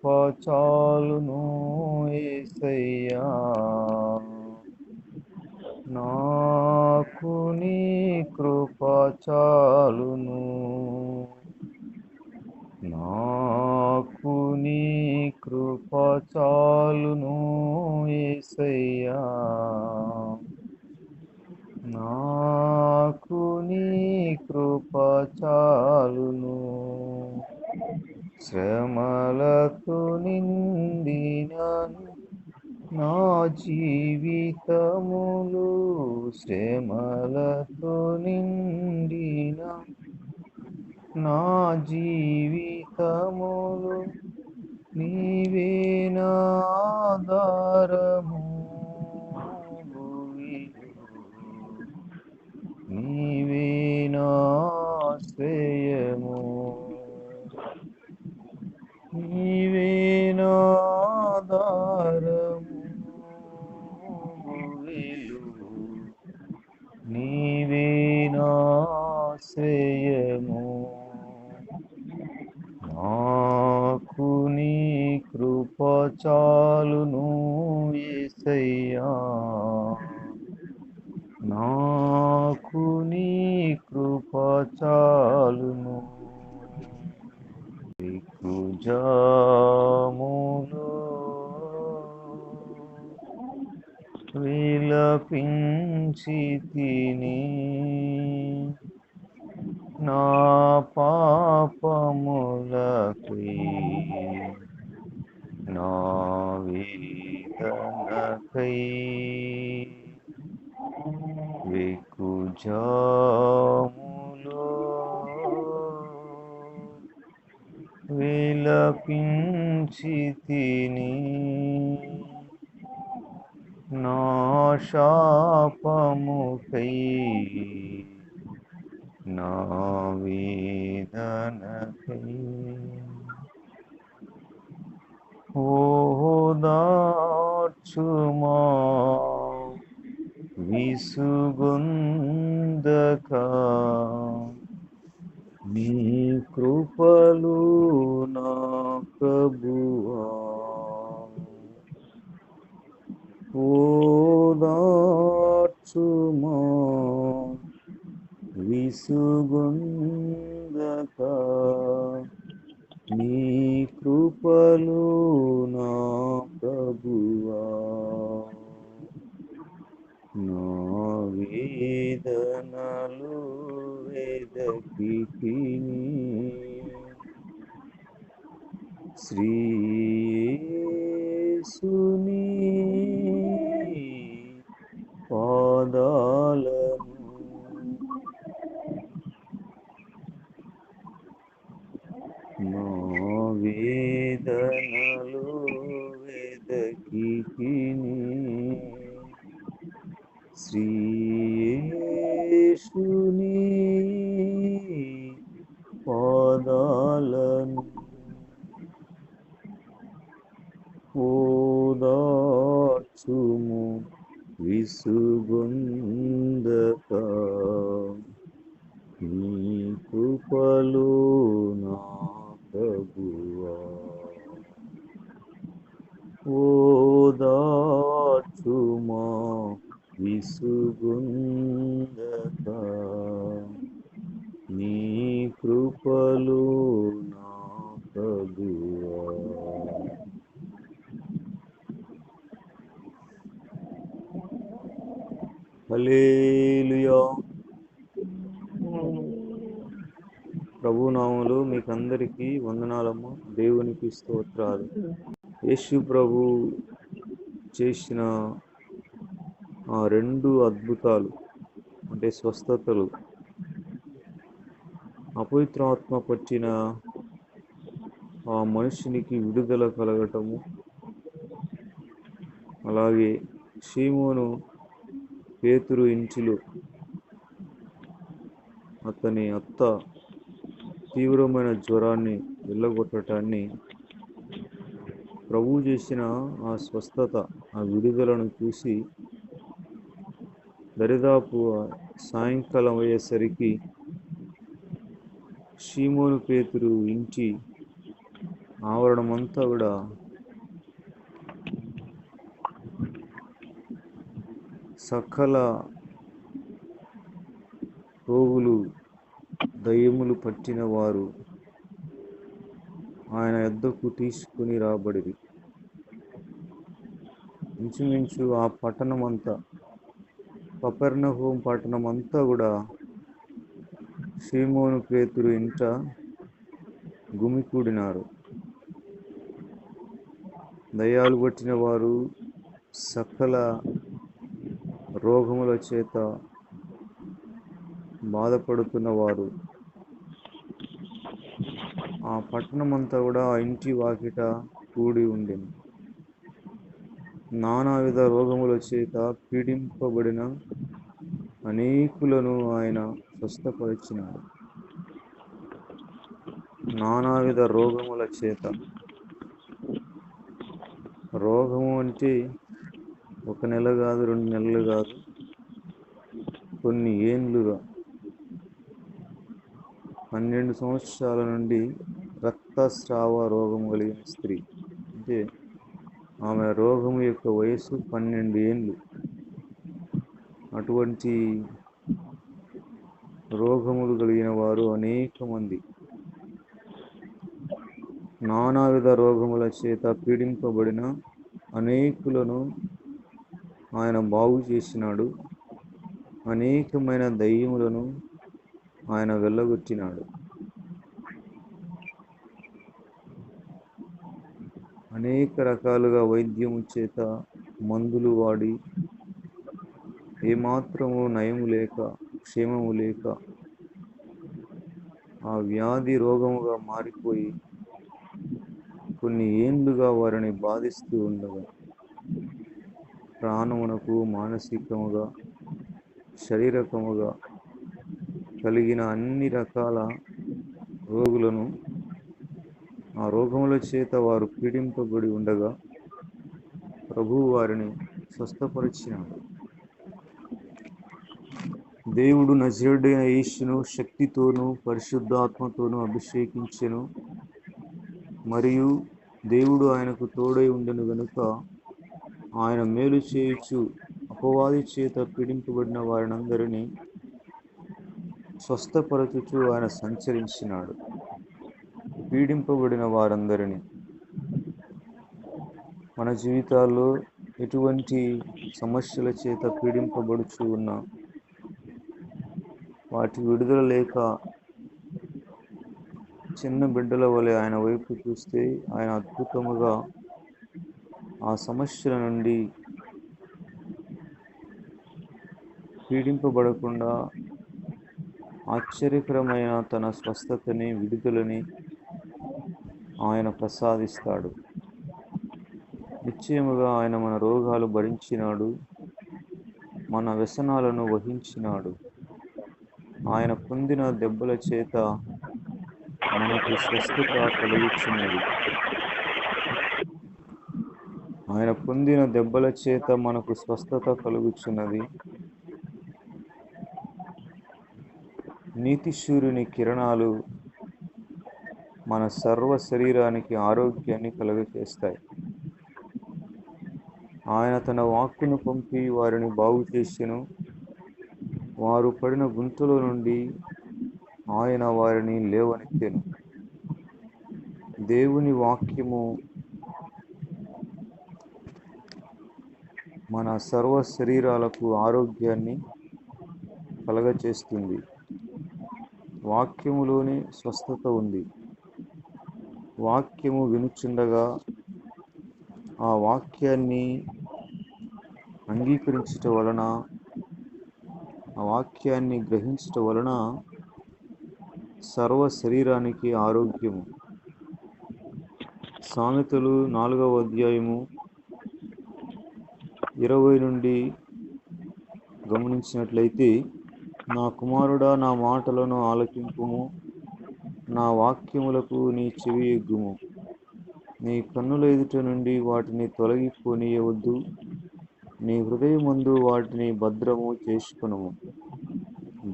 కృప చాలును యేసయ్యా, నాకు నీ కృప చాలును, నాకు నీ కృప చాలును యేసయ్యా, నాకు నీ కృప చాలును. శ్రమలతో నిండిన నా జీవితములు, శ్రమలతో నిండిన నా జీవితములు, నీవే నా ఆధారము, నీవే నా ఆశ్రయము, నీవే నా ఆధారము, నీవే నా ఆశ్రయము, నాకు నీ కృప చాలును యేసయ్యా, నాకు నీ కృప చాలును. దిక్కుజాములో విలపించి తిని, నా పాపములకై, నా వేదనకై, వెకుజాములో విలపించి తిని, నా శాపముకై, నా వేదనకై, ఓదార్చుమా విసుగొందక, నీ కృపలు నా ప్రభువా, ఓదార్చుమా విసుగొందక, నీ కృపలు నా ప్రభువా, నా వేదనలు వెదకితిని, శ్రీ యేసుని పాదాలను, నా వేదనలు వెదకితిని, శ్రీ యేసుని పాదాలను, ఓదార్చుము విసుగొందక, నీ కృపలు నా ప్రభువా, ఓదార్చుమా విసుగొందక, నీ కృపలు నా ప్రభువా. హల్లెలూయా. ప్రభునామములో మీకు అందరికీ వందనాలమ్మ. దేవునికి స్తోత్రాలు. యేసు ప్రభు చేసిన ఆ 2 అద్భుతాలు అంటే స్వస్థతలు, అపవిత్రాత్మ పట్టిన ఆ మనుషునికి విడుదల కలగటము, అలాగే సీమోను పేతురు ఇంటిలో అతని అత్త తీవ్రమైన జ్వరాన్ని వెళ్ళగొట్టడాన్ని, ప్రభువు చేసిన ఆ స్వస్థత, ఆ విడుదలను చూసి దరిదాపు సాయంకాలం అయ్యేసరికి సీమోను పేతురు ఇంటి ఆవరణమంతా కూడా సకల రోగులు, దయ్యములు పట్టిన వారు ఆయన యొద్దకు తీసుకుని రాబడిరి. ఇంచుమించు ఆ పట్టణమంతా, కపెర్నహూం పట్టణమంతా కూడా సీమోను పేతురు ఇంట గుమికూడినారు. దయ్యాలు పట్టిన వారు, సకల రోగముల చేత బాధపడుతున్నవారు ఆ పట్టణమంతా కూడా ఆ ఇంటి వాకిట కూడి ఉండెను. నానావిధ రోగముల చేత పీడింపబడిన అనేకులను ఆయన స్వస్థపరిచినాడు. నానావిధ రోగముల చేత, రోగము అంటే 1 నెల కాదు, 2 నెలలు కాదు, కొన్ని ఏండ్లుగా 12 సంవత్సరాల నుండి రక్తస్రావ రోగం కలిగిన స్త్రీ. అంటే ఆమె రోగము యొక్క వయసు 12 ఏండ్లు. అటువంటి రోగములు కలిగిన వారు అనేక మంది, నానావిధ రోగముల చేత పీడింపబడిన అనేకులను ఆయన బాగు చేసినాడు. అనేకమైన దయ్యములను ఆయన వెళ్ళగొట్టినాడు. అనేక రకాలుగా వైద్యము చేత మందులు వాడి ఏమాత్రము నయము లేక, క్షేమము లేక ఆ వ్యాధి రోగముగా మారిపోయి కొన్ని ఏండ్లుగా వారిని బాధిస్తూ ఉండగా, ప్రాణమునకు, మానసికముగా, శారీరకముగా కలిగిన అన్ని రకాల రోగులను, ఆ రోగముల చేత వారు పీడింపబడి ఉండగా ప్రభువు వారిని స్వస్థపరిచినాడు. దేవుడు నజరేయుడైన యేసును శక్తితోనూ పరిశుద్ధాత్మతోనూ అభిషేకించెను. మరియు దేవుడు ఆయనకు తోడై ఉండెను గనుక ఆయన మేలు చేయుచు అపవాది చేత పీడింపబడిన వారినందరినీ స్వస్థపరచుచు ఆయన సంచరించినాడు. పీడింపబడిన వారందరినీ, మన జీవితాల్లో ఎటువంటి సమస్యల చేత పీడింపబడుచు ఉన్నా వాటి విడుదల లేక చిన్న బిడ్డల వలె ఆయన వైపు చూస్తే ఆయన అద్భుతముగా ఆ సమస్యల నుండి పీడింపబడకుండా ఆశ్చర్యకరమైన తన స్వస్థతని, విడుదలని ఆయన ప్రసాదిస్తాడు. నిశ్చయముగా ఆయన మన రోగాలు భరించినాడు, మన వ్యసనాలను వహించినాడు. ఆయన పొందిన దెబ్బల చేత మనకు స్వస్థత కలుగుచున్నది. ఆయన పొందిన దెబ్బల చేత మనకు స్వస్థత కలుగుచున్నది. నీతి సూర్యుని కిరణాలు మన సర్వ శరీరానికి ఆరోగ్యాన్ని కలుగచేస్తాయి. ఆయన తన వాక్కును పంపి వారిని బాగు చేసెను. వారు పడిన గుంటలో నుండి ఆయన వారిని లేవనెత్తెను. దేవుని వాక్యము మన సర్వ శరీరాలకు ఆరోగ్యాన్ని కలగచేస్తుంది. వాక్యములోనే స్వస్థత ఉంది. వాక్యము వినుచుండగా ఆ వాక్యాన్ని అంగీకరించుట వలన, ఆ వాక్యాన్ని గ్రహించుట వలన సర్వ శరీరానికి ఆరోగ్యము. సామెతలు 4వ అధ్యాయము 20 నుండి గమనించినట్లయితే, నా కుమారుడా, నా మాటలను ఆలకింపుము, నా వాక్యములకు నీ చెవి ఎగ్గుము. నీ కన్నుల ఎదుట నుండి వాటిని తొలగిపోనీయవద్దు. నీ హృదయమందు వాటిని భద్రము చేసుకొనుము.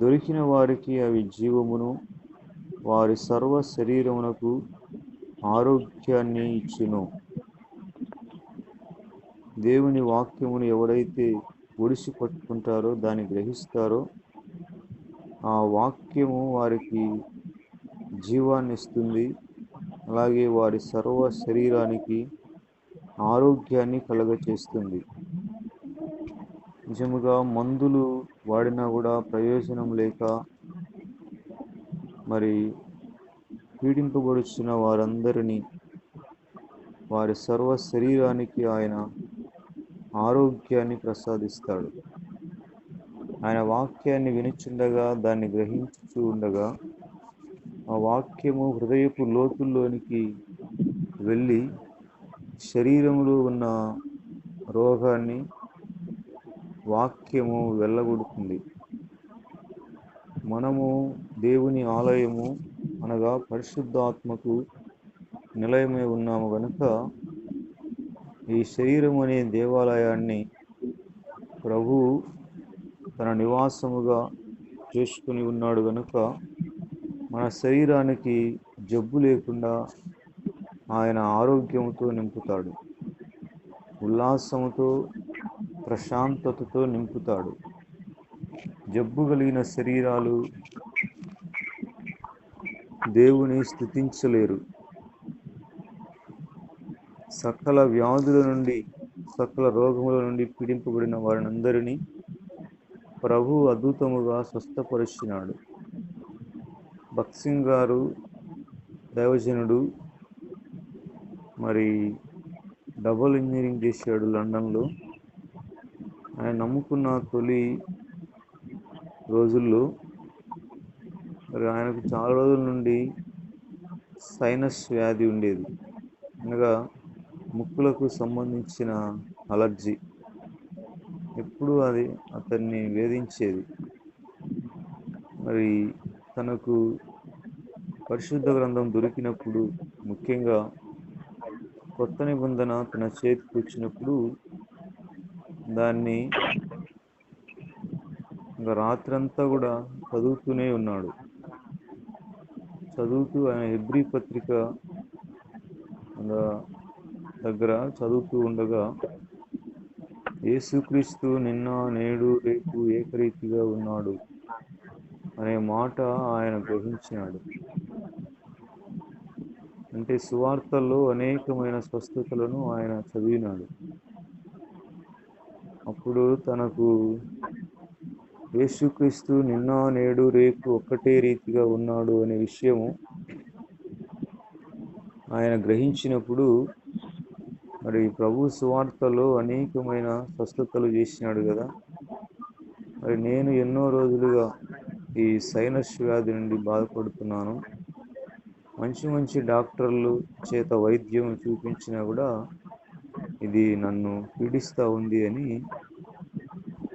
దొరికిన వారికి అవి జీవమును, వారి సర్వ శరీరమునకు ఆరోగ్యాన్ని ఇచ్చును. దేవుని వాక్యమును ఎవరైతే ఒడిసి పట్టుకుంటారో, దాన్ని గ్రహిస్తారో, ఆ వాక్యము వారికి జీవాన్ని ఇస్తుంది. అలాగే వారి సర్వ శరీరానికి ఆరోగ్యాన్ని కలుగచేస్తుంది. నిజముగా మందులు వాడినా కూడా ప్రయోజనం లేక మరి పీడింపబడుచున్న వారందరినీ వారి సర్వ శరీరానికి ఆయన ఆరోగ్యాన్ని ప్రసాదిస్తాడు. ఆయన వాక్యాన్ని వినుచుండగా, దాన్ని గ్రహించుచూ ఉండగా, ఆ వాక్యము హృదయపు లోతుల్లోనికి వెళ్ళి శరీరంలో ఉన్న రోగాన్ని వాక్యము వెళ్ళగొడుతుంది. మనము దేవుని ఆలయము అనగా పరిశుద్ధాత్మకు నిలయమై ఉన్నాము గనుక, ఈ శరీరం అనే దేవాలయాన్ని ప్రభు తన నివాసముగా చేసుకుని ఉన్నాడు గనుక, మన శరీరానికి జబ్బు లేకుండా ఆయన ఆరోగ్యముతో నింపుతాడు, ఉల్లాసముతో ప్రశాంతతతో నింపుతాడు. జబ్బు కలిగిన శరీరాలు దేవుని స్తుతించలేరు. సకల వ్యాధుల నుండి, సకల రోగముల నుండి పీడింపబడిన వారినందరినీ ప్రభు అద్భుతముగా స్వస్థపరిచినాడు. భక్సింగ్ గారు దైవజనుడు మరి డబుల్ ఇంజనీరింగ్ చేశాడు లండన్లో. ఆయన నమ్ముకున్న తొలి రోజుల్లో మరి ఆయనకు చాలా రోజుల నుండి సైనస్ వ్యాధి ఉండేది, అనగా ముక్కులకు సంబంధించిన అలర్జీ. ఎప్పుడూ అది అతన్ని వేధించేది. మరి తనకు పరిశుద్ధ గ్రంథం దొరికినప్పుడు, ముఖ్యంగా కొత్త నిబంధన తన చేతికి వచ్చినప్పుడు, దాన్ని ఇంకా రాత్రంతా కూడా చదువుతూనే ఉన్నాడు. చదువుతూ ఆయన హెబ్రీ పత్రిక దగ్గర చదువుతూ ఉండగా, యేసుక్రీస్తు నిన్న నేడు రేపు ఏకరీతిగా ఉన్నాడు అనే మాట ఆయన గ్రహించినాడు. అంటే సువార్తల్లో అనేకమైన స్వస్థతలను ఆయన చదివినాడు. అప్పుడు తనకు యేసుక్రీస్తు నిన్న నేడు రేపు ఒక్కటే రీతిగా ఉన్నాడు అనే విషయము ఆయన గ్రహించినప్పుడు, మరి ప్రభు సువార్తలో అనేకమైన స్వస్థతలు చేసినాడు కదా. మరి నేను ఎన్నో రోజులుగా ఈ సైనస్ వ్యాధి నుండి బాధపడుతున్నాను, మంచి మంచి డాక్టర్లు చేత వైద్యం చూపించినా కూడా ఇది నన్ను పీడిస్తూ ఉంది అని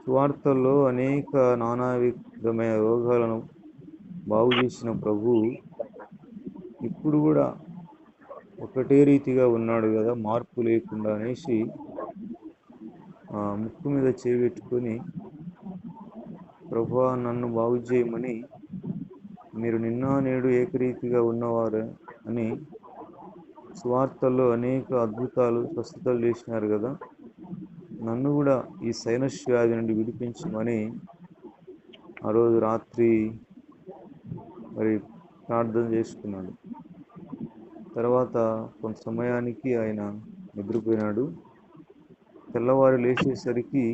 సువార్తల్లో అనేక నానా విధమైన రోగాలను బాగు చేసిన ప్రభు ఇప్పుడు కూడా ఒకటే రీతిగా ఉన్నాడు కదా, మార్పు లేకుండా అనేసి ముక్కు మీద చేపెట్టుకొని, ప్రభువా నన్ను బాగు చేయమని, మీరు నిన్న నేడు ఏకరీతిగా ఉన్నవారు అని సువార్తల్లో అనేక అద్భుతాలు స్వస్థతలు చేసినారు కదా, నన్ను కూడా ఈ సైనస్ వ్యాధి నుండి విడిపించమని ఆ రోజు రాత్రి మరి ప్రార్థన చేసుకున్నాడు. తర్వాత కొంత సమయానికి ఆయన నిద్రపోయినాడు. తెల్లవారు లేచేసరికి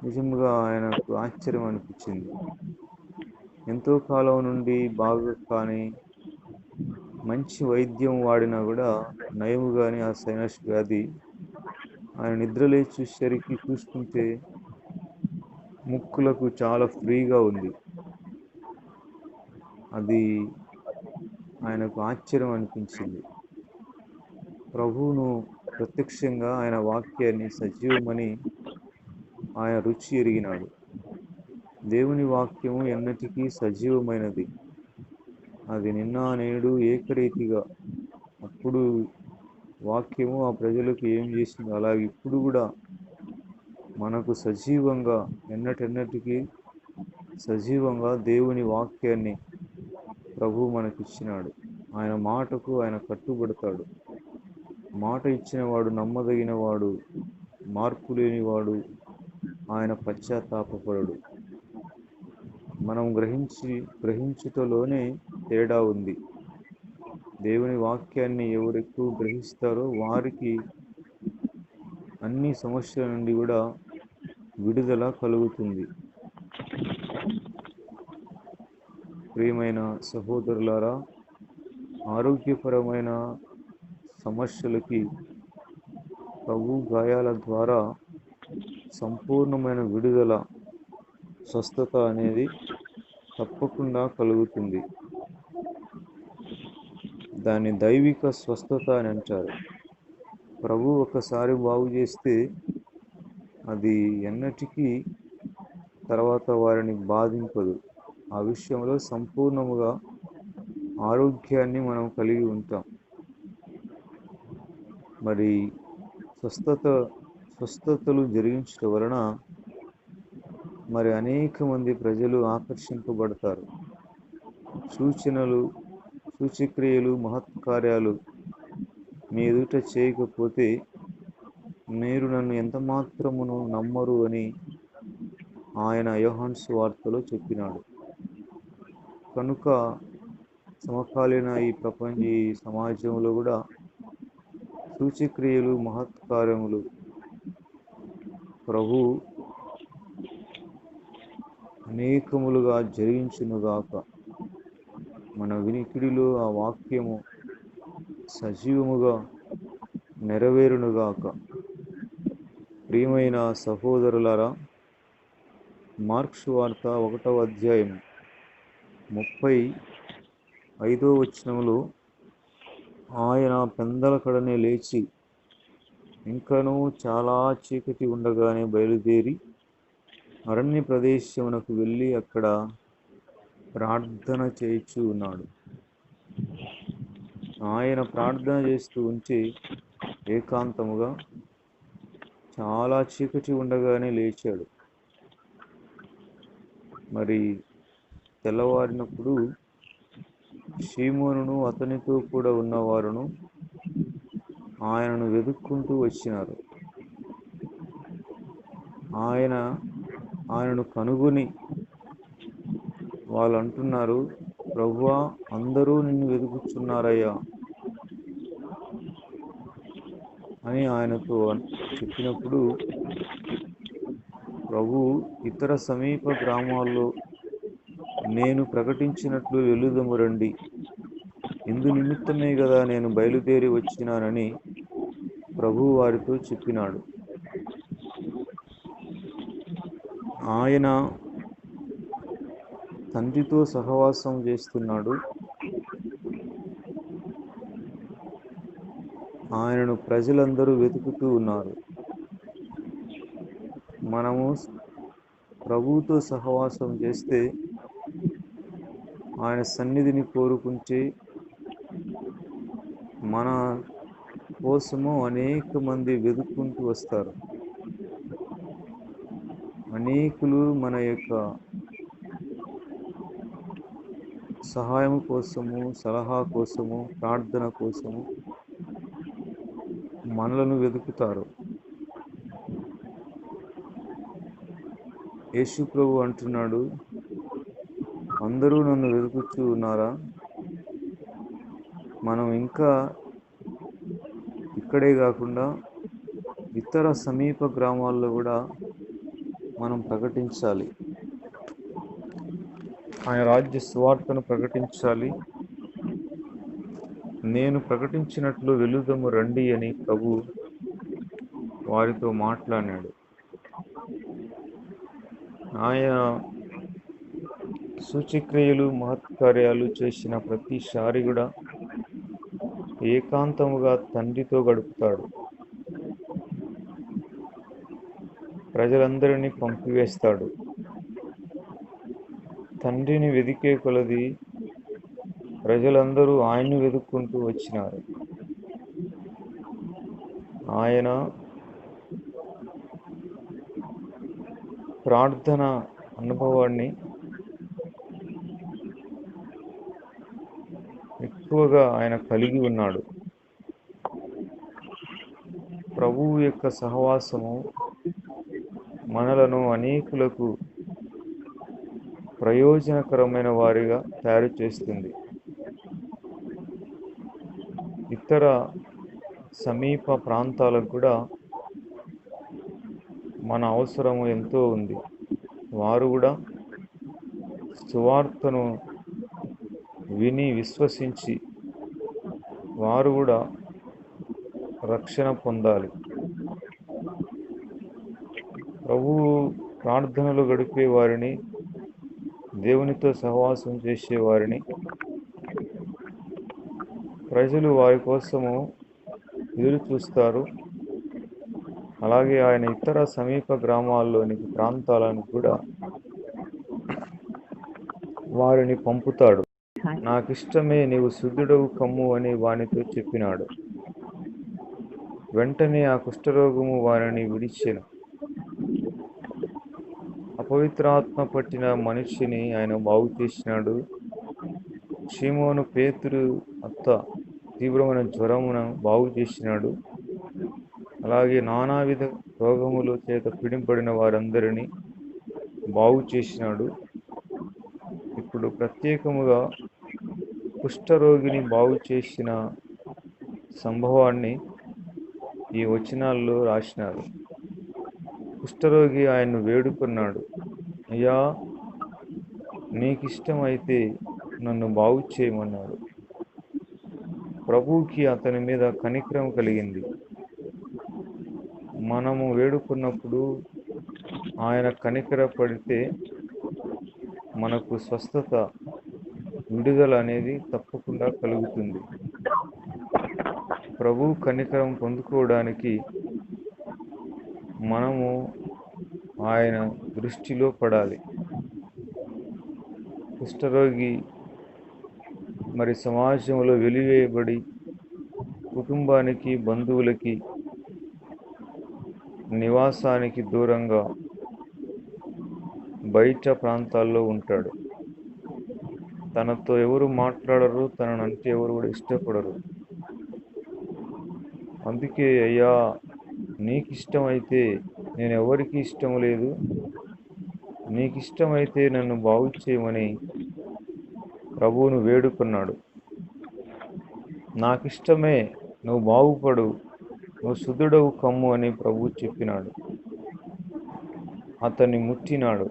నిజంగా ఆయనకు ఆశ్చర్యం అనిపించింది. ఎంతో కాలం నుండి బాగా కానీ మంచి వైద్యం వాడినా కూడా నయము కానీ ఆ సైనస్ వ్యాధి. ఆయన నిద్ర లేచి చూసేసరికి చూసుకుంటే ముక్కులకు చాలా ఫ్రీగా ఉంది. అది ఆయనకు ఆశ్చర్యం అనిపించింది. ప్రభువును ప్రత్యక్షంగా ఆయన వాక్యాన్ని సజీవమని ఆయన రుచి ఎరిగినాడు. దేవుని వాక్యము ఎన్నటికీ సజీవమైనది. అది నిన్న నేడు ఏకరీతిగా, అప్పుడు వాక్యము ఆ ప్రజలకు ఏం చేసిందో అలాగే ఇప్పుడు కూడా మనకు సజీవంగా, ఎన్నటెన్నటికీ సజీవంగా దేవుని వాక్యాన్ని ప్రభు మనకిచ్చినాడు. ఆయన మాటకు ఆయన కట్టుబడతాడు. మాట ఇచ్చినవాడు నమ్మదగినవాడు, మార్పు లేనివాడు, ఆయన పశ్చాత్తాపపడడు. మనం గ్రహించుటలోనే తేడా ఉంది. దేవుని వాక్యాన్ని ఎవరు ఎక్కువ గ్రహిస్తారో వారికి అన్ని సమస్యల నుండి కూడా విడుదల కలుగుతుంది. ప్రియమైన సహోదరులారా, ఆరోగ్యపరమైన సమస్యలకి ప్రభు గాయాల ద్వారా సంపూర్ణమైన విడుదల, స్వస్థత అనేది తప్పకుండా కలుగుతుంది. దాన్ని దైవిక స్వస్థత అని అంటారు. ప్రభు ఒకసారి బాగు చేస్తే అది ఎన్నటికీ తర్వాత వారిని బాధింపదు. ఆ విషయంలో సంపూర్ణముగా ఆరోగ్యాన్ని మనం కలిగి ఉంటాం. మరి స్వస్థతలు జరిగించడం వలన మరి అనేక మంది ప్రజలు ఆకర్షింపబడతారు. సూచక్రియలు, మహత్కార్యాలు మీ ఎదుట చేయకపోతే మీరు నన్ను ఎంత మాత్రమును నమ్మరు అని ఆయన యోహాను సువార్తలో చెప్పినాడు. కనుక సమకాలీన ఈ సమాజంలో కూడా సూచక్రియలు, మహత్కార్యములు ప్రభు అనేకములుగా జరిగించునుగాక. మన వినికిడిలో ఆ వాక్యము సజీవముగా నెరవేరునుగాక. ప్రియమైన సహోదరులారా, మార్కు సువార్త 1వ అధ్యాయం 35వ వచనములో ఆయన పెందలకడనే లేచి ఇంకనూ చాలా చీకటి ఉండగానే బయలుదేరి అరణ్య ప్రదేశమునకు వెళ్ళి అక్కడ ప్రార్థన చేయుచూ ఉన్నాడు. ఆయన ప్రార్థన చేస్తూ ఉంటే ఏకాంతముగా చాలా చీకటి ఉండగానే లేచాడు. మరి తెల్లవారినప్పుడు సీమోనును అతనితో కూడా ఉన్నవారును ఆయనను వెతుక్కుంటూ వచ్చినారు. ఆయనను కనుగొని వాళ్ళు అంటున్నారు, ప్రభువా, అందరూ నిన్ను వెతుకుచున్నారయ్యా అని ఆయనతో చెప్పినప్పుడు ప్రభు ఇతర సమీప గ్రామాల్లో నేను ప్రకటించినట్లు వెలుదము రండి, ఇందు నిమిత్తమే కదా నేను బయలుదేరి వచ్చినానని ప్రభు వారితో చెప్పినాడు. ఆయన తండ్రితో సహవాసం చేస్తున్నాడు. ఆయనను ప్రజలందరూ వెతుకుతూ ఉన్నారు. మనము ప్రభువుతో సహవాసం చేస్తే, ఆయన సన్నిధిని కోరుకుంటే మన కోసము అనేక మంది వెతుక్కుంటూ వస్తారు. అనేకులు మన యొక్క సహాయం కోసము, సలహా కోసము, ప్రార్థన కోసము మనలను వెతుకుతారు. యేసు ప్రభు అంటున్నాడు, అందరూ నన్ను వెతుకుతూ ఉన్నారా? మనం ఇంకా ఇక్కడే కాకుండా ఇతర సమీప గ్రామాల్లో కూడా మనం ప్రకటించాలి. ఆయన రాజ్య సువార్తను ప్రకటించాలి. నేను ప్రకటించినట్లు వెలుదము రండి అని ప్రభు వారితో మాట్లాడాడు. ఆయన సూచక్రియలు, మహత్కార్యాలు చేసిన ప్రతిసారి కూడా ఏకాంతముగా తండ్రితో గడుపుతాడు. ప్రజలందరినీ పంపివేస్తాడు. తండ్రిని వెదికే కొలది ప్రజలందరూ ఆయన్ను వెతుక్కుంటూ వచ్చినారు. ఆయన ప్రార్థన అనుభవాన్ని ఎక్కువగా ఆయన కలిగి ఉన్నాడు. ప్రభువు యొక్క సహవాసము మనలను అనేకులకు ప్రయోజనకరమైన వారిగా తయారు చేస్తుంది. ఇతర సమీప ప్రాంతాలకు కూడా మన అవసరము ఎంతో ఉంది. వారు కూడా సువార్తను విని విశ్వసించి వారు కూడా రక్షణ పొందాలి. ప్రభువు ప్రార్థనలు గడిపే వారిని, దేవునితో సహవాసం చేసే వారిని ప్రజలు వారి కోసము ఎదురు చూస్తారు. అలాగే ఆయన ఇతర సమీప గ్రామాల్లోనికి ప్రాంతాలను కూడా వారిని పంపుతాడు. నాకిష్టమే, నీవు శుద్ధుడవు కమ్ము అని వానితో చెప్పినాడు. వెంటనే ఆ కుష్ఠరోగము వారిని విడిచెను. అపవిత్రాత్మ పట్టిన మనిషిని ఆయన బాగు చేసినాడు. షీమోను పేతురు అత్త తీవ్రమైన జ్వరమును బాగు చేసినాడు. అలాగే నానావిధ రోగముల చేత పీడింపడిన వారందరినీ బాగు చేసినాడు. ఇప్పుడు ప్రత్యేకముగా కుష్ఠరోగిని బాగు చేసిన సంభవాన్ని ఈ వచనాల్లో రాసినారు. కుష్ఠరోగి ఆయన్ను వేడుకున్నాడు, అయ్యా, నీకిష్టమైతే నన్ను బాగు చేయమన్నాడు. ప్రభువుకి అతని మీద కనికరం కలిగింది. మనము వేడుకున్నప్పుడు ఆయన కనికరపడితే మనకు స్వస్థత, విడుదల అనేది తప్పకుండా కలుగుతుంది. ప్రభు కనికరం పొందుకోవడానికి మనము ఆయన దృష్టిలో పడాలి. కుష్ఠరోగి మరి సమాజంలో వెలివేయబడి కుటుంబానికి, బంధువులకి, నివాసానికి దూరంగా బయట ప్రాంతాల్లో ఉంటాడు. తనతో ఎవరు మాట్లాడరు, తననంటే ఎవరు కూడా ఇష్టపడరు. అందుకే, అయ్యా, నీకు ఇష్టమైతే, నేను ఎవరికి ఇష్టం లేదు, నీకు ఇష్టమైతే నన్ను బాగు చేయమని ప్రభువును వేడుకున్నాడు. నాకిష్టమే, నువ్వు బాగుపడు, నువ్వు శుద్ధుడవు కమ్ము అని ప్రభువు చెప్పినాడు. అతన్ని ముట్టినాడు.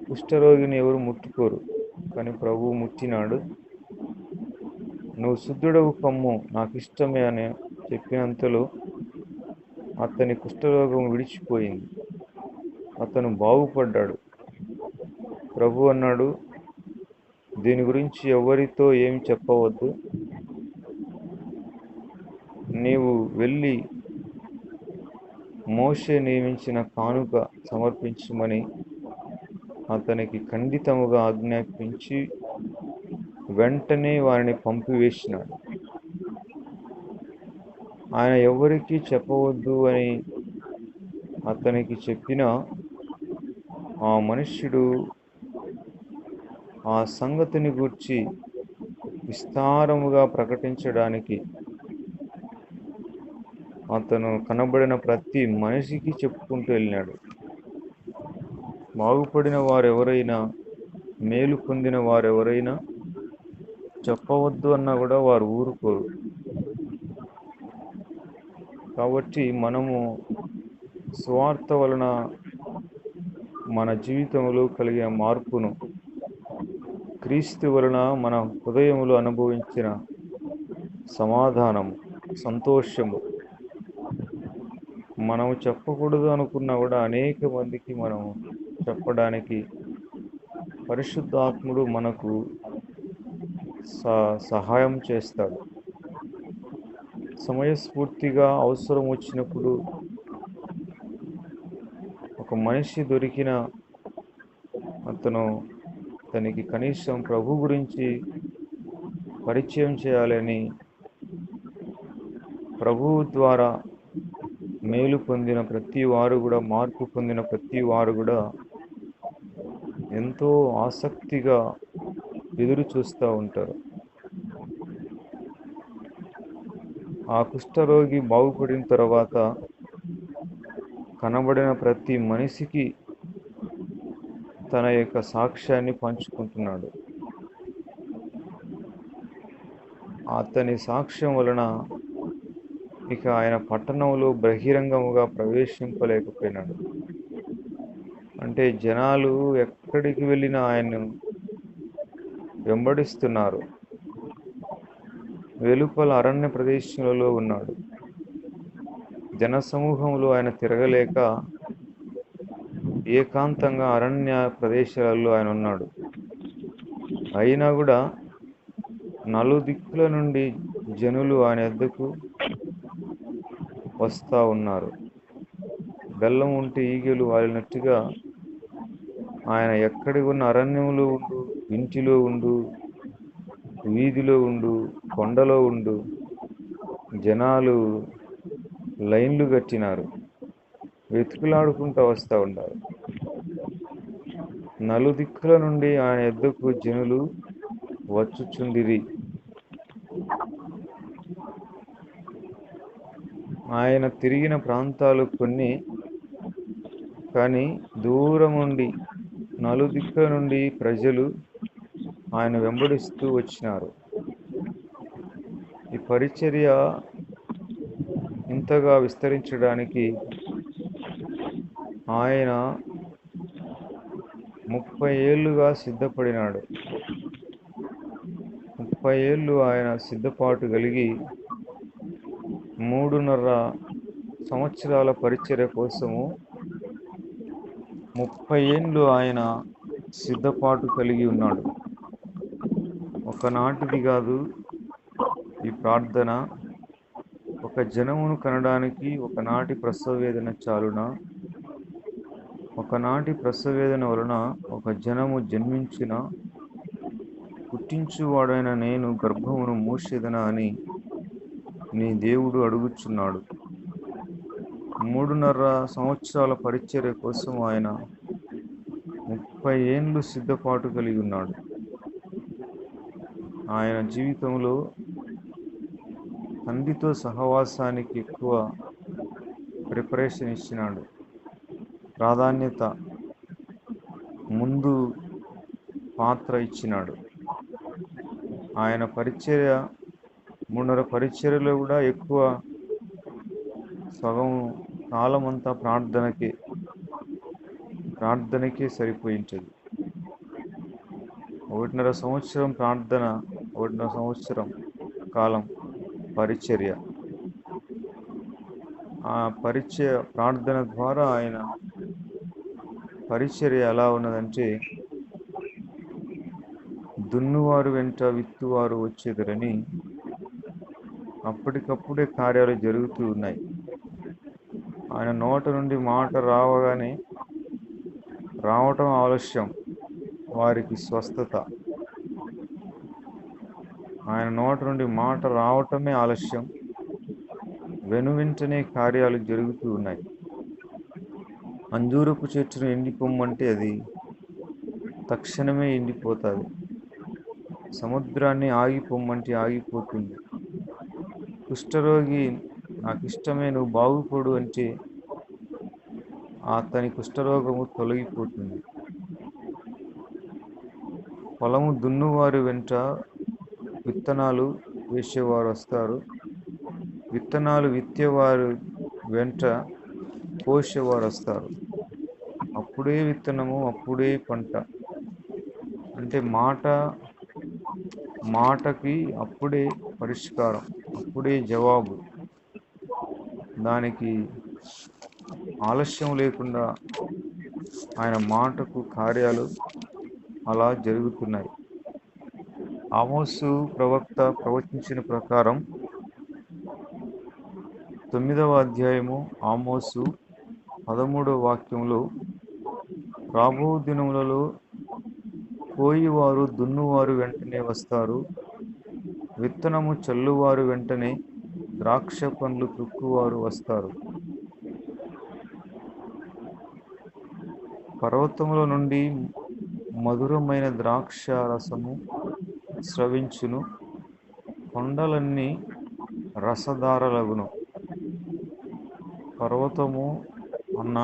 కుష్ఠరోగిని ఎవరు ముట్టుకోరు, కానీ ప్రభువు ముట్టినాడు. నువ్వు శుద్ధుడవు కమ్ము, నాకు ఇష్టమే అని చెప్పినంతలో అతని కుష్ఠరోగం విడిచిపోయింది. అతను బాగుపడ్డాడు. ప్రభు అన్నాడు, దీని గురించి ఎవరితో ఏమి చెప్పవద్దు, నీవు వెళ్ళి మోషే నియమించిన కానుక సమర్పించమని అతనికి ఖండితముగా ఆజ్ఞాపించి వెంటనే వారిని పంపివేసినాడు. ఆయన ఎవరికీ చెప్పవద్దు అని అతనికి చెప్పిన ఆ మనుష్యుడు ఆ సంగతిని గూర్చి విస్తారముగా ప్రకటించడానికి అతను కనబడిన ప్రతి మనిషికి చెప్పుకుంటూ వెళ్ళినాడు. బాగుపడిన వారెవరైనా, మేలు పొందిన వారెవరైనా చెప్పవద్దు అన్నా కూడా వారు ఊరుకోరు. కాబట్టి మనము స్వార్థ వలన మన జీవితంలో కలిగిన మార్పును, క్రీస్తు వలన మన హృదయములో అనుభవించిన సమాధానము, సంతోషము మనము చెప్పకూడదు అనుకున్నా కూడా అనేక మందికి మనము చెప్పడానికి పరిశుద్ధాత్ముడు మనకు సహాయం చేస్తాడు. సమయస్ఫూర్తిగా అవసరం వచ్చినప్పుడు ఒక మనిషి దొరికిన అతనికి కనీసం ప్రభు గురించి పరిచయం చేయాలని ప్రభువు ద్వారా మేలు పొందిన ప్రతి వారు కూడా, మార్పు పొందిన ప్రతి వారు కూడా ఎంతో ఆసక్తిగా ఎదురు చూస్తూ ఉంటారు. ఆ కుష్ఠరోగి బాగుపడిన తర్వాత కనబడిన ప్రతి మనిషికి తన యొక్క సాక్ష్యాన్ని పంచుకుంటున్నాడు. అతని సాక్ష్యం వలన ఇక ఆయన పట్టణంలో బహిరంగముగా ప్రవేశింపలేకపోయినాడు. అంటే జనాలు ఎక్కడికి వెళ్ళినా ఆయన్ను వెంబడిస్తున్నారు. వెలుపల అరణ్య ప్రదేశంలో ఉన్నాడు. జనసమూహంలో ఆయన తిరగలేక ఏకాంతంగా అరణ్య ప్రదేశాలలో ఆయన ఉన్నాడు. అయినా కూడా నలుదిక్కుల నుండి జనులు ఆయన వద్దకు వస్తూ ఉన్నారు. బెల్లం ఉంటే ఈగలు వాలినట్టుగా ఆయన ఎక్కడికి ఉన్న అరణ్యంలో ఉండు, ఇంటిలో ఉండు, వీధిలో ఉండు, కొండలో ఉండు, జనాలు లైన్లు కట్టినారు, వెతుకులాడుకుంటూ వస్తూ ఉన్నారు. నలుదిక్కుల నుండి ఆయన యొద్దకు జనులు వచ్చుచుండిరి. ఆయన తిరిగిన ప్రాంతాలు కొన్ని, కానీ దూరం నుండి నలుదిక్కుల నుండి ప్రజలు ఆయన వెంబడిస్తూ వచ్చినారు. ఈ పరిచర్య ఇంతగా విస్తరించడానికి ఆయన 30 ఏళ్ళుగా సిద్ధపడినాడు. 30 ఏళ్ళు ఆయన సిద్ధపాటు కలిగి 3.5 సంవత్సరాల పరిచర్య కోసము 30 ఏళ్ళు ఆయన సిద్ధపాటు కలిగి ఉన్నాడు. ఒకనాటిది కాదు ఈ ప్రార్థన. ఒక జనమును కనడానికి ఒకనాటి ప్రసవ వేదన చాలునా? ఒకనాటి ప్రసవ వేదన వలన ఒక జనము జన్మించిన, పుట్టించువాడైన నేను గర్భమును మూసేదనా అని నీ దేవుడు అడుగుచున్నాడు. 3.5 సంవత్సరాల పరిచర్య కోసం ఆయన 30 ఏళ్ళు సిద్ధపాటు కలిగి ఉన్నాడు. ఆయన జీవితంలో తండ్రితో సహవాసానికి ఎక్కువ ప్రిపరేషన్ ఇచ్చినాడు. ప్రాధాన్యత ముందు పాత్ర ఇచ్చినాడు. ఆయన పరిచర్య 3.5 పరిచర్యలో కూడా ఎక్కువ సగం కాలమంతా ప్రార్థనకే సరిపోయింటది. 1.5 సంవత్సరం ప్రార్థన, 1.5 సంవత్సరం కాలం పరిచర్య. ఆ ప్రార్థన ద్వారా ఆయన పరిచర్య ఎలా ఉన్నదంటే, దున్నువారు వెంట విత్తువారు వచ్చేదరని అప్పటికప్పుడే కార్యాలు జరుగుతూ ఉన్నాయి. ఆయన నోట నుండి మాట రావటం ఆలస్యం, వారికి స్వస్థత. ఆయన నోట నుండి మాట రావటమే ఆలస్యం, వెనువెంటనే కార్యాలు జరుగుతూ ఉన్నాయి. అంజూరపు చెట్టును ఎండిపోమ్మంటే అది తక్షణమే ఎండిపోతుంది. సముద్రాన్ని ఆగిపోమ్మంటే ఆగిపోతుంది. కుష్ఠరోగి నాకు ఇష్టమే, నువ్వు బాగుపడు అంటే అతని కుష్ఠరోగము తొలగిపోతుంది. పొలము దున్నువారు వెంట విత్తనాలు వేసేవారు వస్తారు. విత్తనాలు విత్తేవారు వెంట కోసేవారు వస్తారు. అప్పుడే విత్తనము, అప్పుడే పంట. అంటే మాటకి అప్పుడే పరిష్కారం, అప్పుడే జవాబు. దానికి ఆలస్యం లేకుండా ఆయన మాటకు కార్యాలు అలా జరుగుతున్నాయి. ఆమోసు ప్రవక్త ప్రవచించిన ప్రకారం 9వ అధ్యాయము ఆమోసు 13వ వాక్యంలో, రాబో దినములలో కోయివారు దున్నువారు వెంటనే వస్తారు, విత్తనము చల్లువారు వెంటనే ద్రాక్ష పండ్లు త్రుక్కువారు వస్తారు. పర్వతముల నుండి మధురమైన ద్రాక్ష రసము స్రవించును, కొండలన్నీ రసధారలగును. పర్వతము అన్న,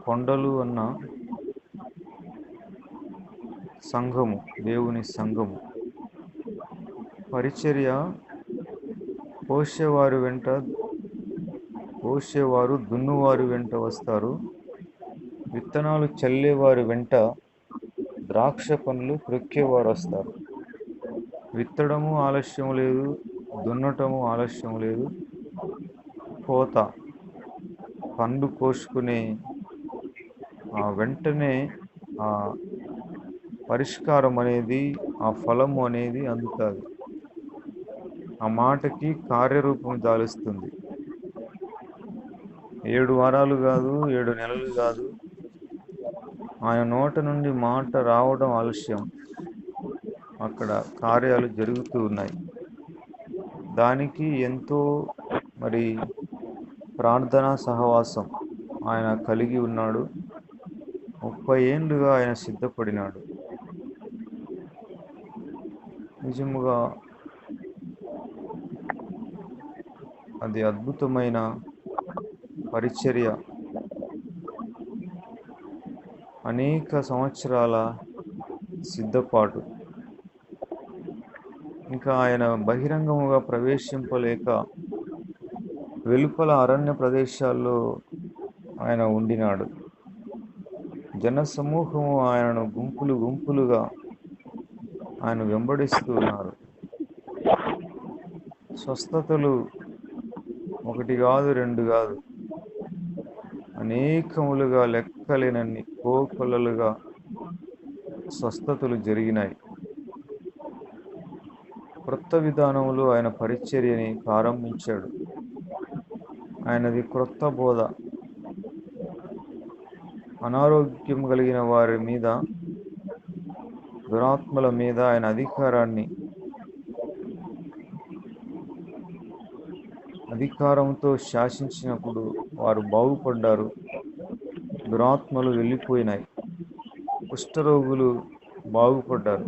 కొండలు అన్న సంఘము, దేవుని సంఘము. పరిచర్య కోసేవారు దున్నువారి వెంట వస్తారు. విత్తనాలు చల్లేవారి వెంట ద్రాక్ష పండ్లు క్రొక్కేవారు వస్తారు. విత్తడము ఆలస్యం లేదు, దున్నటము ఆలస్యం లేదు. కోత, పండు కోసుకునే వెంటనే ఆ పరిష్కారం అనేది, ఆ ఫలము అనేది అందుతుంది. ఆ మాటకి కార్యరూపం దాలుస్తుంది. 7 వారాలు కాదు, 7 నెలలు కాదు, ఆయన నోట నుండి మాట రావడం ఆలస్యం, అక్కడ కార్యాలు జరుగుతూ ఉన్నాయి. దానికి ఎంతో మరి ప్రార్థనా సహవాసం ఆయన కలిగి ఉన్నాడు. 30 ఏళ్ళుగా ఆయన సిద్ధపడినాడు. నిజముగా అది అద్భుతమైన పరిచర్య. అనేక సంవత్సరాల సిద్ధపాటు. ఇంకా ఆయన బహిరంగముగా ప్రవేశింపలేక వెలుపల అరణ్య ప్రదేశాల్లో ఆయన ఉండినాడు. జన సమూహము ఆయనను గుంపులుగా ఆయన వెంబడిస్తూ ఉన్నారు. స్వస్థతలు 1 కాదు, 2 కాదు, అనేకములుగా, లెక్కలేనన్ని కోకొల్లలుగా స్వస్థతలు జరిగినాయి. క్రొత్త విధానంలో ఆయన పరిచర్యని ప్రారంభించాడు. ఆయనది క్రొత్త బోధ. అనారోగ్యం కలిగిన వారి మీద, దురాత్మల మీద ఆయన అధికారంతో శాసించినప్పుడు వారు బాగుపడ్డారు. దురాత్మలు వెళ్ళిపోయినాయి. కుష్ఠరోగులు బాగుపడ్డారు.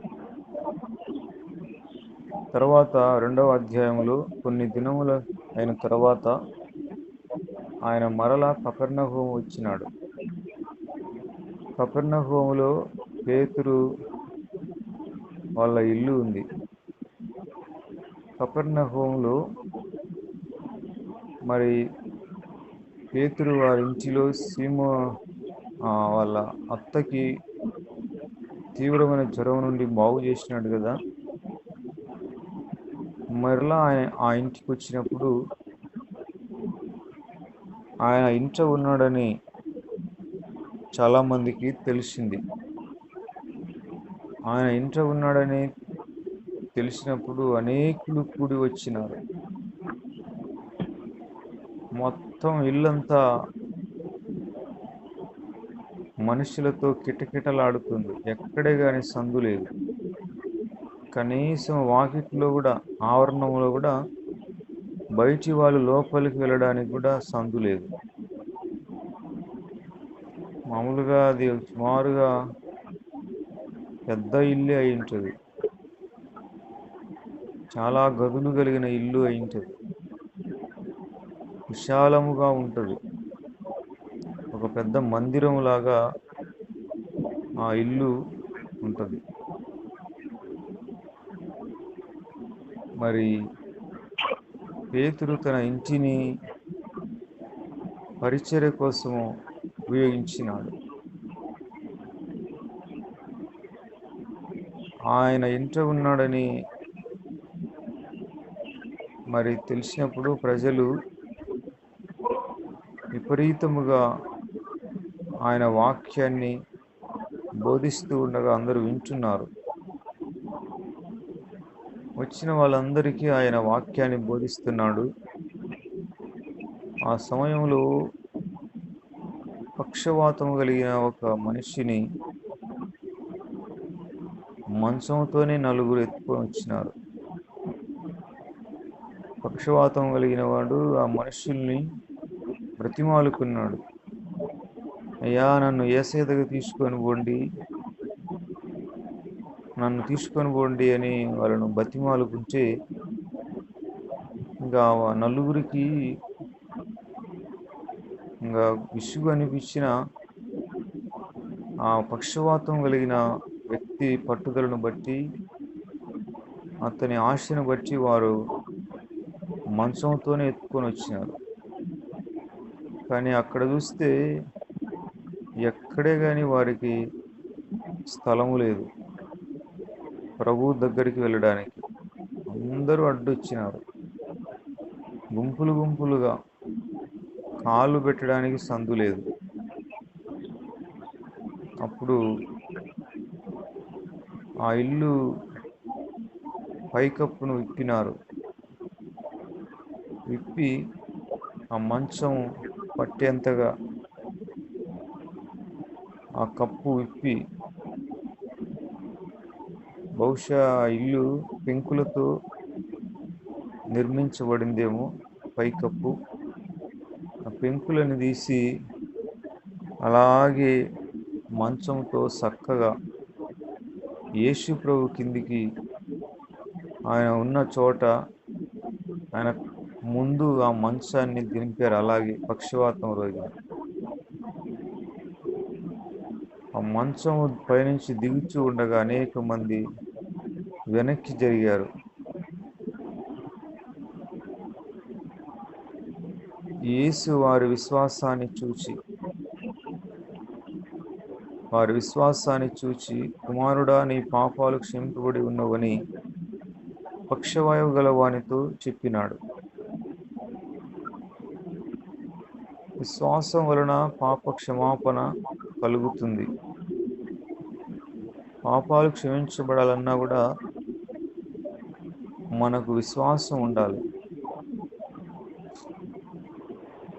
తర్వాత 2వ అధ్యాయంలో కొన్ని దినముల అయిన తర్వాత ఆయన మరలా కపెర్నహూము వచ్చినాడు. కపెర్నహూములో పేతురు వాళ్ళ ఇల్లు ఉంది. కపెర్నహూములో మరి పేతురు వారి ఇంటిలో వాళ్ళ అత్తకి తీవ్రమైన జ్వరం నుండి బాగు చేసినాడు కదా. మరలా ఆయన ఆ ఇంటికి వచ్చినప్పుడు ఆయన ఇంట్లో ఉన్నాడని చాలామందికి తెలిసింది. ఆయన ఇంట్లో ఉన్నాడని తెలిసినప్పుడు అనేకులు కూడి వచ్చినారు. మొత్తం ఇల్లంతా మనుషులతో కిటకిటలాడుతుంది. ఎక్కడే కానీ సందు లేదు. కనీసం వాకిట్లో కూడా, ఆవరణంలో కూడా బయటి వాళ్ళు లోపలికి వెళ్ళడానికి కూడా సందు లేదు. మామూలుగా అది సుమారుగా పెద్ద ఇల్లే అయి ఉంటుంది. చాలా గదులు కలిగిన ఇల్లు అయి ఉంటుంది. విశాలముగా ఉంటుంది. ఒక పెద్ద మందిరం లాగా ఆ ఇల్లు ఉంటుంది. మరి పేతురు తన ఇంటిని పరిచర్య కోసము ఉపయోగించినాడు. ఆయన ఇంట్లో ఉన్నాడని మరి తెలిసినప్పుడు ప్రజలు విపరీతముగా ఆయన వాక్యాన్ని బోధిస్తూ ఉండగా అందరూ వింటున్నారు. వచ్చిన వాళ్ళందరికీ ఆయన వాక్యాన్ని బోధిస్తున్నాడు. ఆ సమయంలో పక్షవాతం కలిగిన ఒక మనిషిని మంచంతోనే 4 ఎత్తుకొని వచ్చినారు. పక్షవాతం కలిగిన వాడు ఆ మనుషుల్ని బ్రతిమాలుకున్నాడు. అయ్యా, నన్ను యేసయ్య దగ్గర తీసుకొని పోండి అని వాళ్ళను బతిమాలుకుంటే ఇంకా నలుగురికి ఇంకా విసుగు అనిపించిన ఆ పక్షవాతం కలిగిన వ్యక్తి పట్టుదలను బట్టి, అతని ఆశను బట్టి వారు మంచంతోనే ఎత్తుకొని వచ్చినారు. కానీ అక్కడ చూస్తే ఎక్కడే కానీ వారికి స్థలము లేదు ప్రభు దగ్గరికి వెళ్ళడానికి. అందరూ అడ్డొచ్చినారు, గుంపులు గుంపులుగా, కాళ్ళు పెట్టడానికి సందు లేదు. అప్పుడు ఆ ఇల్లు పైకప్పును విప్పినారు. విప్పి ఆ మంచం పట్టేంతగా ఆ కప్పు విప్పి, బహుశా ఆ ఇల్లు పెంకులతో నిర్మించబడిందేమో పైకప్పు. ఆ పెంకులను తీసి అలాగే మంచంతో చక్కగా యేసు ప్రభు కిందికి ఆయన ఉన్న చోట ఆయన ముందు ఆ మంచాన్ని దింపారు. అలాగే పక్షవాతం రోజున ఆ మంచం పైనుంచి దిగుచూ ఉండగా అనేక మంది వెనక్కి జరిగారు. యేసు వారి విశ్వాసాన్ని చూచి, కుమారుడా, నీ పాపాలు క్షమింపబడి ఉన్నవని పక్షవాయువు గల వానితో చెప్పినాడు. విశ్వాసం వలన పాప క్షమాపణ కలుగుతుంది. పాపాలు క్షమించబడాలన్నా కూడా మనకు విశ్వాసం ఉండాలి.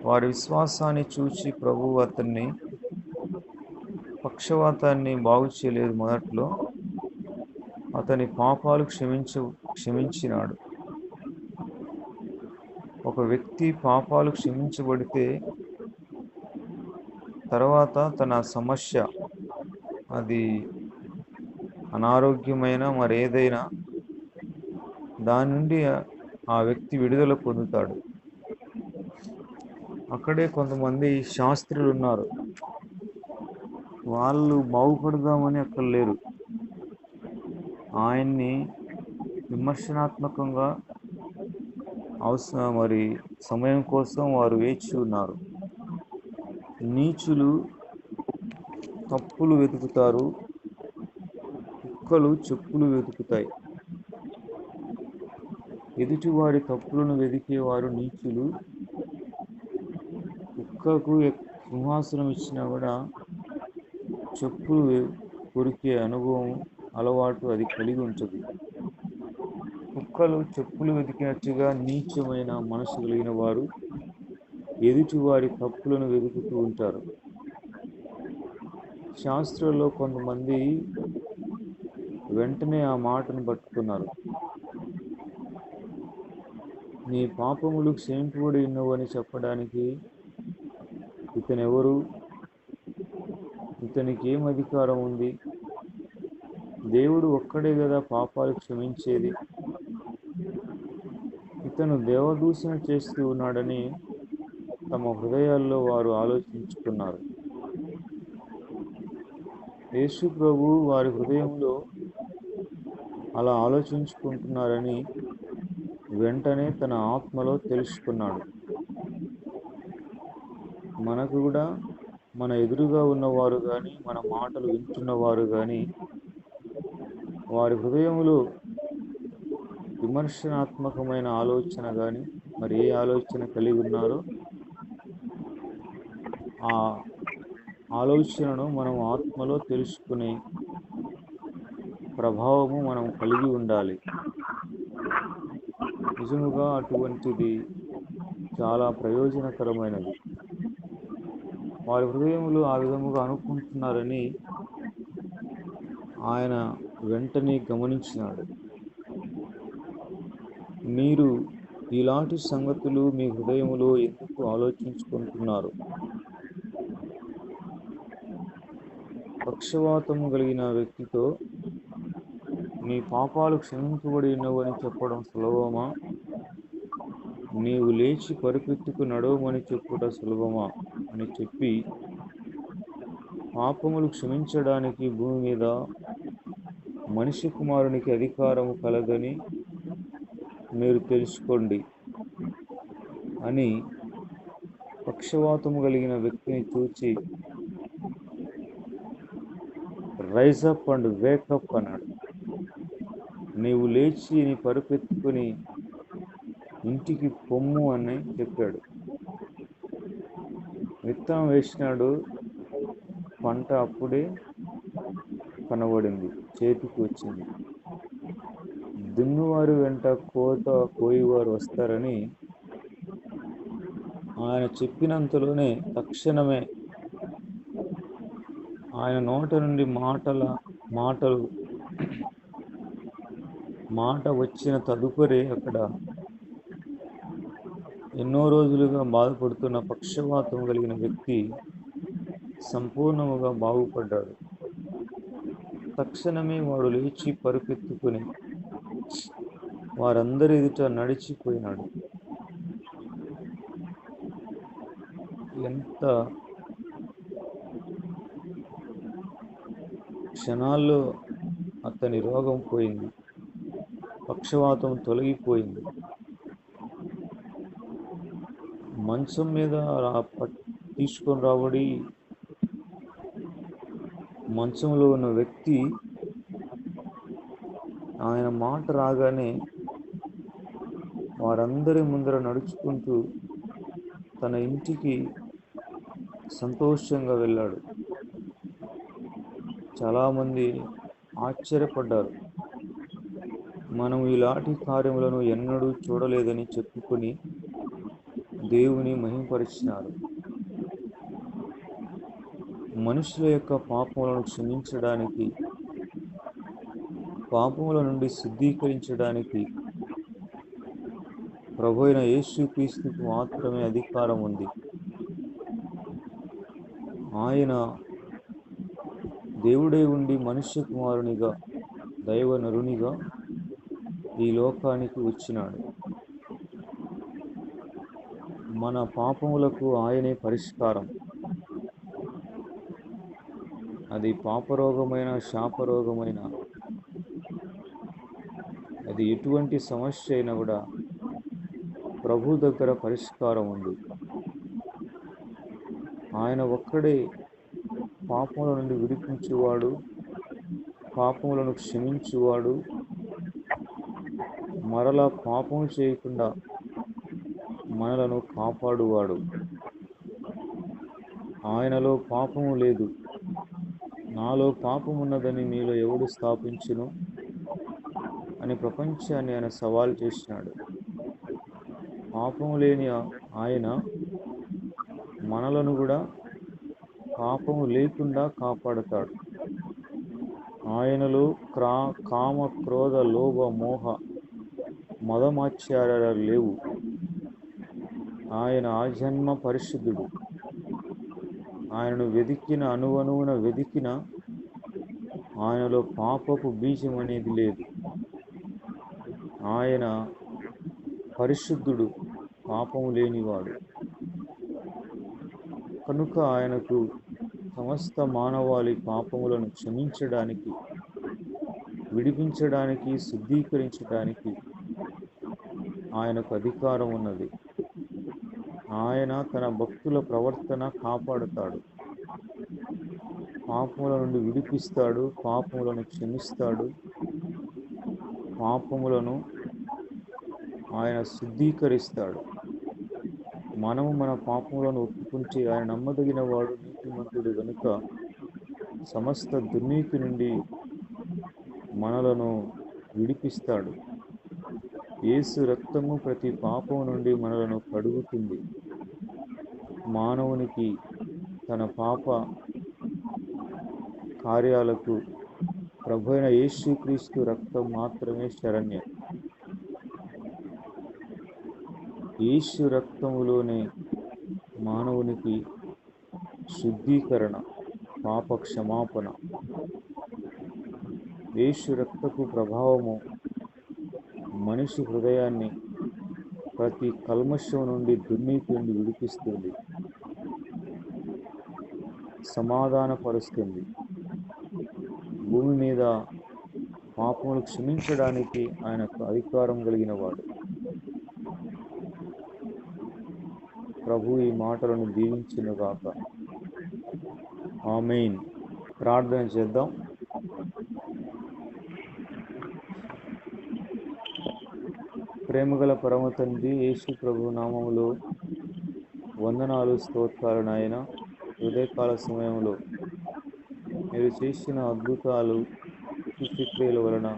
వారి విశ్వాసాన్ని చూచి ప్రభువు అతన్ని పక్షవాతాన్ని బాగు చేయలేదు. మొదట్లో అతని పాపాలు క్షమించినాడు. ఒక వ్యక్తి పాపాలు క్షమించబడితే తర్వాత తన సమస్య, అది అనారోగ్యమైన మరేదైనా, దాని నుండి ఆ వ్యక్తి విడుదల పొందుతాడు. అక్కడే కొంతమంది శాస్త్రులు ఉన్నారు. వాళ్ళు బాగుపడదామని అక్కడ లేరు. ఆయన్ని విమర్శనాత్మకంగా మరి సమయం కోసం వారు వేచి ఉన్నారు. నీచులు తప్పులు వెతుకుతారు, కుక్కలు చెప్పులు వెతుకుతాయి. ఎదుటివారి తప్పులను వెతికేవారు నీచులు. కుక్కకు సింహాసనం ఇచ్చినా కూడా చెప్పులు కొరికే అనుభవం, అలవాటు అది కలిగి ఉంటుంది. కుక్కలు చెప్పులు వెతికినట్టుగా నీచమైన మనసు కలిగిన వారు ఎదుటివారి తప్పులను వెతుకుతూ ఉంటారు. శాస్త్రంలో కొంతమంది వెంటనే ఆ మాటను పట్టుకున్నారు. నీ పాపములు క్షమింపబడి ఉన్నవని చెప్పడానికి ఇతనెవరు? ఇతనికి ఏం అధికారం ఉంది? దేవుడు ఒక్కడే కదా పాపాలు క్షమించేది. ఇతను దేవదూషణ చేస్తూ ఉన్నాడని తమ హృదయాల్లో వారు ఆలోచించుకున్నారు. యేసు ప్రభు వారి హృదయంలో అలా ఆలోచించుకుంటున్నారని వెంటనే తన ఆత్మలో తెలుసుకున్నాడు. మనకు కూడా మన ఎదురుగా ఉన్నవారు కానీ, మన మాటలు వింటున్నవారు కానీ, వారి హృదయంలో విమర్శనాత్మకమైన ఆలోచన కానీ మరి ఏ ఆలోచన కలిగి ఉన్నారో ఆ ఆలోచనను మనం ఆత్మలో తెలుసుకునే ప్రభావము మనం కలిగి ఉండాలి. నిజముగా అటువంటిది చాలా ప్రయోజనకరమైనది. వారి హృదయములు ఆ విధముగా అనుకుంటున్నారని ఆయన వెంటనే గమనించినాడు. మీరు ఇలాంటి సంగతులు మీ హృదయములో ఎందుకు ఆలోచించుకుంటున్నారు? పక్షవాతము కలిగిన వ్యక్తితో మీ పాపాలు క్షమించబడి ఉన్నవని చెప్పడం సులభమా? నీవు లేచి పరుపెత్తుకు నడవమని చెప్పుట సులభమా అని చెప్పి, పాపములు క్షమించడానికి భూమి మీద మనిషి కుమారునికి అధికారము కలదని మీరు తెలుసుకోండి అని పక్షవాతము కలిగిన వ్యక్తిని చూచి, రైజ్ అప్ అండ్ వేకప్ అన్నాడు. నీవు లేచి నీ పరుపెత్తుకుని ఇంటికి పొమ్ము అని చెప్పాడు. విత్తనం వేసినాడు, పంట అప్పుడే కనబడింది, చేతికి వచ్చింది. దున్నువారు వెంట కోయివారు వస్తారని ఆయన చెప్పినంతలోనే తక్షణమే ఆయన నోట నుండి మాట వచ్చిన తదుపరి అక్కడ ఎన్నో రోజులుగా బాధపడుతున్న పక్షవాతం కలిగిన వ్యక్తి సంపూర్ణముగా బాగుపడ్డాడు. తక్షణమే వాడు లేచి పరుపెత్తుకుని వారందరి ఎదుట నడిచిపోయినాడు. ఎంత క్షణాల్లో అతని రోగం పోయింది, పక్షవాతం తొలగిపోయింది. మంచం మీద తీసుకొని రాబడి మంచంలో ఉన్న వ్యక్తి ఆయన మాట రాగానే వారందరి ముందర నడుచుకుంటూ తన ఇంటికి సంతోషంగా వెళ్ళాడు. చాలామంది ఆశ్చర్యపడ్డారు. మనం ఇలాంటి కార్యములను ఎన్నడూ చూడలేదని చెప్పుకొని దేవుని మహిమపరిచినారు. మనుషుల యొక్క పాపములను క్షమించడానికి, పాపముల నుండి శుద్ధీకరించడానికి ప్రభువైన యేసుక్రీస్తుకు మాత్రమే అధికారం ఉంది. ఆయన దేవుడై ఉండి మనుష్య కుమారునిగా, దైవ నరునిగా ఈ లోకానికి వచ్చినాడు. మన పాపములకు ఆయనే పరిష్కారం. అది పాపరోగమైన, శాపరోగమైన, అది ఎటువంటి సమస్య అయినా కూడా ప్రభు దగ్గర పరిష్కారం ఉంది. ఆయన ఒక్కడే పాపముల నుండి విడిపించువాడు, పాపములను క్షమించువాడు, మరలా పాపము చేయకుండా మనలను కాపాడువాడు. ఆయనలో పాపము లేదు. నాలో పాపమున్నదని మీలో ఎవడు స్థాపించును అని ప్రపంచాన్ని ఆయన సవాల్ చేసినాడు. పాపము లేని ఆయన మనలను కూడా పాపము లేకుండా కాపాడుతాడు. ఆయనలో కామ, క్రోధ, లోభ, మోహ, మదమాత్సర్యాలు లేవు. ఆయన ఆజన్మ పరిశుద్ధుడు. ఆయనను వెదికిన, అణువణువున వెదికిన ఆయనలో పాపపు బీజం అనేది లేదు. ఆయన పరిశుద్ధుడు, పాపము లేనివాడు. కనుక ఆయనకు సమస్త మానవాళి పాపములను క్షమించడానికి, విడిపించడానికి, శుద్ధీకరించడానికి ఆయనకు అధికారం ఉన్నది. ఆయన తన భక్తుల ప్రవర్తన కాపాడుతాడు, పాపముల నుండి విడిపిస్తాడు, పాపములను క్షమిస్తాడు, పాపములను ఆయన శుద్ధీకరిస్తాడు. మనము మన పాపములను ఒప్పుకుంటే ఆయన నమ్మదగిన వాడు, నీతిమంతుడు గనుక సమస్త దుర్నీతి నుండి మనలను విడిపిస్తాడు. యేసు రక్తము ప్రతి పాపము నుండి మనలను కడుగుతుంది. మానవునికి తన పాప కార్యాలకు ప్రభువైన యేసుక్రీస్తు రక్తం మాత్రమే శరణ్యం. యేసు రక్తములోనే మానవునికి శుద్ధీకరణ, పాప క్షమాపణ. యేసు రక్తపు ప్రభావము మనిషి హృదయాన్ని ప్రతి కల్మషం నుండి, దుర్నీతి నుండి విడిపిస్తుంది, సమాధానపరుస్తుంది. భూమి మీద పాపములు క్షమించడానికి ఆయనకు అధికారం కలిగిన వాడు. ప్రభు ఈ మాటలను దీవించునుగాక. ఆమేన్. ప్రార్థన చేద్దాం. ప్రేమగల పరమ తండ్రి, యేసు ప్రభు నామములో వందనాలు, స్తోత్రాలు నాయన. ఉదయకాల సమయంలో మీరు చేసిన అద్భుతాలు, సూచక్రియల వలన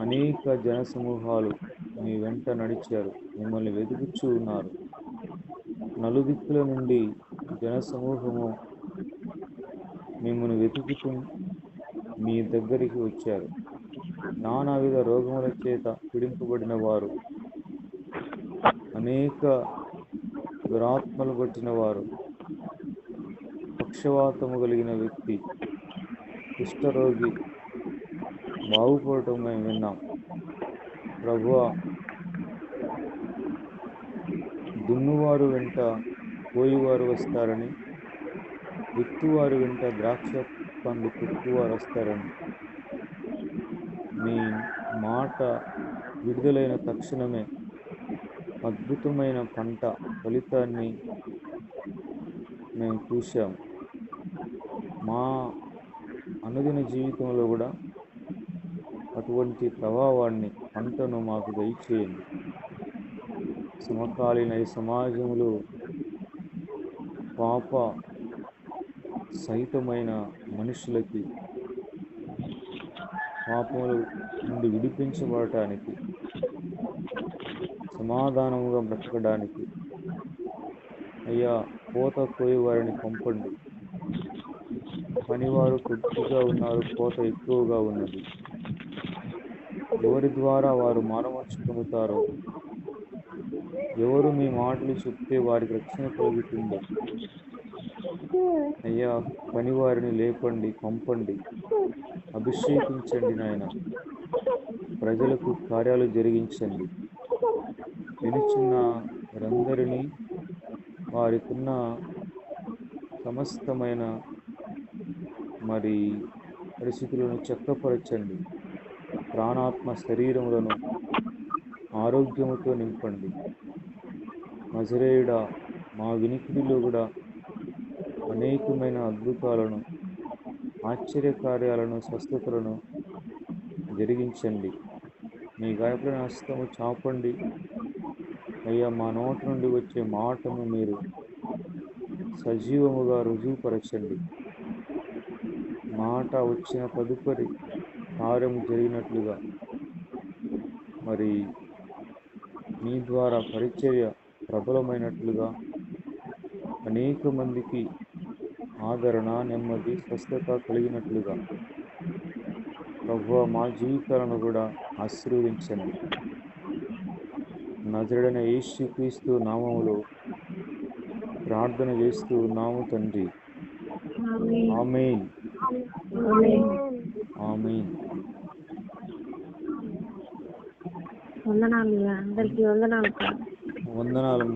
అనేక జనసమూహాలు మీ వెంట నడిచారు, మిమ్మల్ని వెతుకుచూ ఉన్నారు. నలుదిక్కుల నుండి జనసమూహము మిమ్మల్ని వెతుకుతూ మీ దగ్గరికి వచ్చారు. నానావిధ రోగముల చేత పీడింపబడిన వారు, అనేక దురాత్మలు పట్టిన వారు, పక్షవాతము కలిగిన వ్యక్తి, కుష్ఠరోగి బాగుపడటం మేము విన్నాం. ప్రభువా, దున్నువారు వెంట కోయివారు వస్తారని, విత్తువారు వెంట ద్రాక్ష పండ్లు తొక్కువారు వస్తారని, మీ మాట విడుదలైన తక్షణమే అద్భుతమైన పంట ఫలితాన్ని మేము చూసాం. మా అనుదిన జీవితంలో కూడా అటువంటి ప్రభావాన్ని, పంటను మాకు దయచేయండి. సమకాలీన ఈ సమాజంలో పాప సహితమైన మనుషులకి పాపముల నుండి విడిపించబడటానికి, సమాధానముగా బ్రతకడానికి అయ్యా కోత కోయి వారిని పంపండి. పనివారు కొద్దిగా ఉన్నారు, కోత ఎక్కువగా ఉన్నది. ఎవరి ద్వారా వారు మానవచ్చు పొందుతారో, ఎవరు మీ మాటలు చెప్తే వారికి రక్షణ కలుగుతుందో అయ్యా, పనివారిని లేపండి, పంపండి, అభిషేకించండి నాయన. ప్రజలకు కార్యాలు జరిగించండి. వినుచున్న వారందరినీ వారికున్న సమస్తమైన పరిస్థితులను చక్కపరచండి. ప్రాణాత్మ శరీరములను ఆరోగ్యముతో నింపండి. నజరేయుడా, మా వినికిడిలో కూడా అనేకమైన అద్భుతాలను, ఆశ్చర్యకార్యాలను, స్వస్థతలను జరిగించండి. మీ గాయపడిన హస్తము చాపండి అయ్యా. మా నోటి నుండి వచ్చే మాటను మీరు సజీవముగా రుజువుపరచండి. మాట వచ్చిన తదుపరి కార్యము జరిగినట్లుగా మీ ద్వారా పరిచర్య ప్రబలమైనట్లుగా, అనేక మందికి ఆదరణ, నెమ్మది, స్వస్థత కలిగినట్లుగా ప్రభువా మా జీవితాలను కూడా ఆశీర్వదించండి. నజరేయుడైన యేసుక్రీస్తు నామములో ప్రార్థన చేస్తూ ఉన్నాము తండ్రి. ఆమేన్. ఆమేన్. వందనాలు అందరికీ వందనాలు. వందనాలమ్మా.